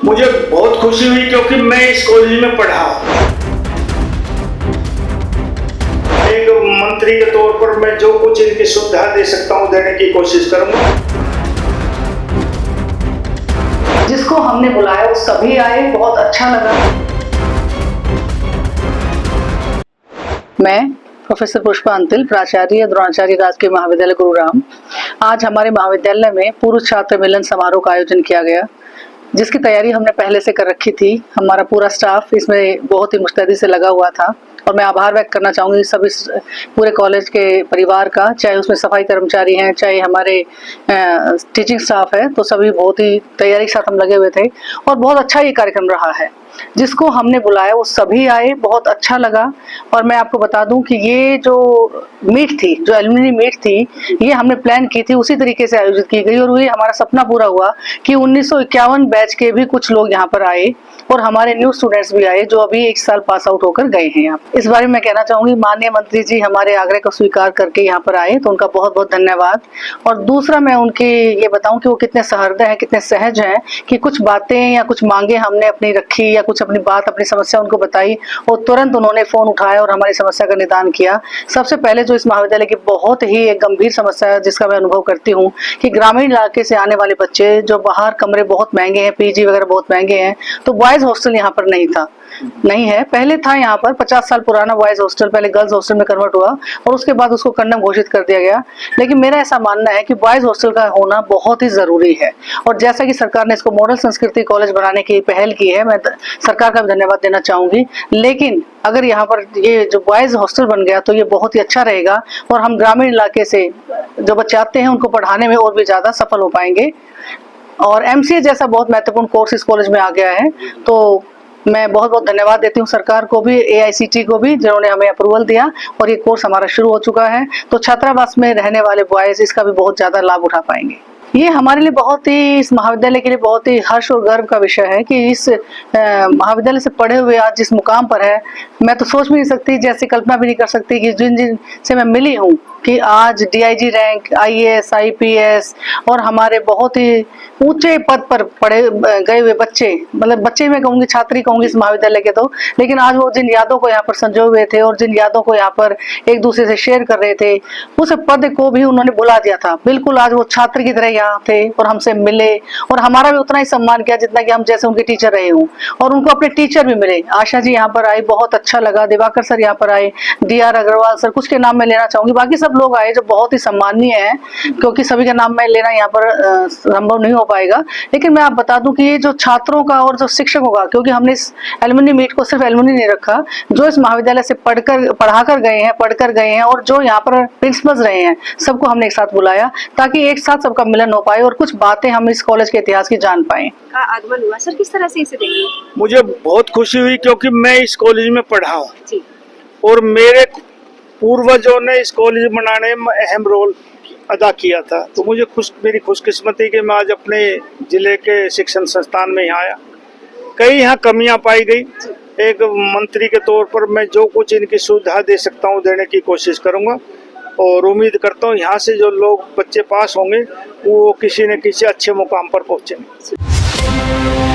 मुझे बहुत खुशी हुई क्योंकि मैं इस कॉलेज में पढ़ा। एक मंत्री के तौर पर मैं जो कुछ इनकी सुविधा दे सकता हूं देने की कोशिश करूंगा। जिसको हमने बुलाया वो सभी आए, बहुत अच्छा लगा। मैं प्रोफेसर पुष्पा अंतिल, प्राचार्य द्रोणाचार्य राजकीय महाविद्यालय गुरुग्राम। आज हमारे महाविद्यालय में पूर्व छात्र मिलन समारोह का आयोजन किया गया, जिसकी तैयारी हमने पहले से कर रखी थी। हमारा पूरा स्टाफ इसमें बहुत ही मुस्तैदी से लगा हुआ था और मैं आभार व्यक्त करना चाहूँगी सभी पूरे कॉलेज के परिवार का, चाहे उसमें सफाई कर्मचारी हैं, चाहे हमारे टीचिंग स्टाफ है, तो सभी बहुत ही तैयारी के साथ हम लगे हुए थे और बहुत अच्छा ये कार्यक्रम रहा है। जिसको हमने बुलाया वो सभी आए, बहुत अच्छा लगा। और मैं आपको बता दूं कि ये जो मीट थी, जो एलुमनी मीट थी, ये हमने प्लान की थी, उसी तरीके से आयोजित की गई और ये हमारा सपना पूरा हुआ कि 1951 बैच के भी कुछ लोग यहाँ पर आए और हमारे न्यू स्टूडेंट्स भी आए जो अभी 1 साल पास आउट होकर गए हैं यहाँ। इस बारे में मैं कहना चाहूंगी माननीय मंत्री जी हमारे आग्रह को स्वीकार करके यहाँ पर आए, तो उनका बहुत बहुत धन्यवाद। और दूसरा मैं उनकी ये बताऊं कि वो कितने सहृदय हैं, कितने सहज हैं कि कुछ बातें या कुछ मांगे हमने अपनी रखी या कुछ अपनी बात, अपनी समस्या उनको बताई और तुरंत उन्होंने फोन उठाया और हमारी समस्या का निदान किया। सबसे पहले जो इस महाविद्यालय की बहुत ही एक गंभीर समस्या है, जिसका मैं अनुभव करती हूँ कि ग्रामीण इलाके से आने वाले बच्चे, जो बाहर कमरे बहुत महंगे हैं, पीजी वगैरह बहुत महंगे हैं, तो बॉयज हॉस्टल यहाँ पर नहीं है। पहले था यहाँ पर 50 साल पुराना बॉयज हॉस्टल, पहले गर्ल्स हॉस्टल में कन्वर्ट हुआ और उसके बाद उसको कंडम घोषित कर दिया गया। लेकिन मेरा ऐसा मानना है कि बॉयज हॉस्टल का होना बहुत ही जरूरी है और जैसा कि सरकार ने इसको मॉडल संस्कृति कॉलेज बनाने की पहल की है, मैं सरकार का भी धन्यवाद देना चाहूंगी। लेकिन अगर यहाँ पर ये जो बॉयज हॉस्टल बन गया तो ये बहुत ही अच्छा रहेगा और हम ग्रामीण इलाके से जो बच्चे आते हैं उनको पढ़ाने में और भी ज्यादा सफल हो पाएंगे। और MCA जैसा बहुत महत्वपूर्ण कोर्स इस कॉलेज में आ गया है, तो मैं बहुत बहुत धन्यवाद देती हूँ सरकार को भी, AICTE को भी, जिन्होंने हमें अप्रूवल दिया और ये कोर्स हमारा शुरू हो चुका है। तो छात्रावास में रहने वाले बॉयज इसका भी बहुत ज्यादा लाभ उठा पाएंगे। ये हमारे लिए बहुत ही, इस महाविद्यालय के लिए बहुत ही हर्ष और गर्व का विषय है कि इस महाविद्यालय से पढ़े हुए आज जिस मुकाम पर है, मैं तो सोच भी नहीं सकती, जैसे कल्पना भी नहीं कर सकती कि जिन से मैं मिली हूँ कि आज DIG रैंक, IAS, IPS और हमारे बहुत ही ऊंचे पद पर पढ़े गए हुए बच्चे, मतलब बच्चे मैं कहूँगी, छात्री कहूँगी इस महाविद्यालय के, तो लेकिन आज वो जिन यादों को यहाँ पर संजोए हुए थे और जिन यादों को यहाँ पर एक दूसरे से शेयर कर रहे थे, उस पद को भी उन्होंने भुला दिया था। बिल्कुल आज वो छात्र की तरह यहाँ थे और हमसे मिले और हमारा भी उतना ही सम्मान किया जितना कि हम जैसे उनके टीचर रहे हूँ और उनको अपने टीचर भी मिले। आशा जी यहाँ पर आई, बहुत अच्छा लगा। दिवाकर सर यहाँ पर आए, DR अग्रवाल सर, कुछ के नाम मैं लेना चाहूंगी, बाकी सब लोग आए जो बहुत ही सम्माननीय है, क्योंकि सभी का नाम मैं लेना यहाँ पर संभव नहीं हो पाएगा। लेकिन मैं आप बता दूं कि ये जो छात्रों का और जो शिक्षकों का, क्योंकि हमने इस एलुमनी मीट को सिर्फ एलुमनी नहीं रखा, जो इस महाविद्यालय से पढ़ाकर गए हैं और जो यहाँ पर प्रिंसिपल्स रहे हैं, सबको हमने एक साथ बुलाया ताकि एक साथ सबका मिलन हो पाए और कुछ बातें हम इस कॉलेज के इतिहास की जान पाए। का आगमन हुआ सर, किस तरह से इसे देखें? मुझे बहुत खुशी हुई क्योंकि मैं इस कॉलेज में पढ़ा हूँ और मेरे पूर्वजों ने इस कॉलेज बनाने में अहम रोल अदा किया था। तो मुझे मेरी खुशकिस्मती कि मैं आज अपने जिले के शिक्षण संस्थान में यहाँ आया। कई यहाँ कमियां पाई गई। एक मंत्री के तौर पर मैं जो कुछ इनकी सुविधा दे सकता हूँ देने की कोशिश करूँगा और उम्मीद करता हूँ यहाँ से जो लोग बच्चे पास होंगे वो किसी न किसी अच्छे मुकाम पर पहुँचेंगे।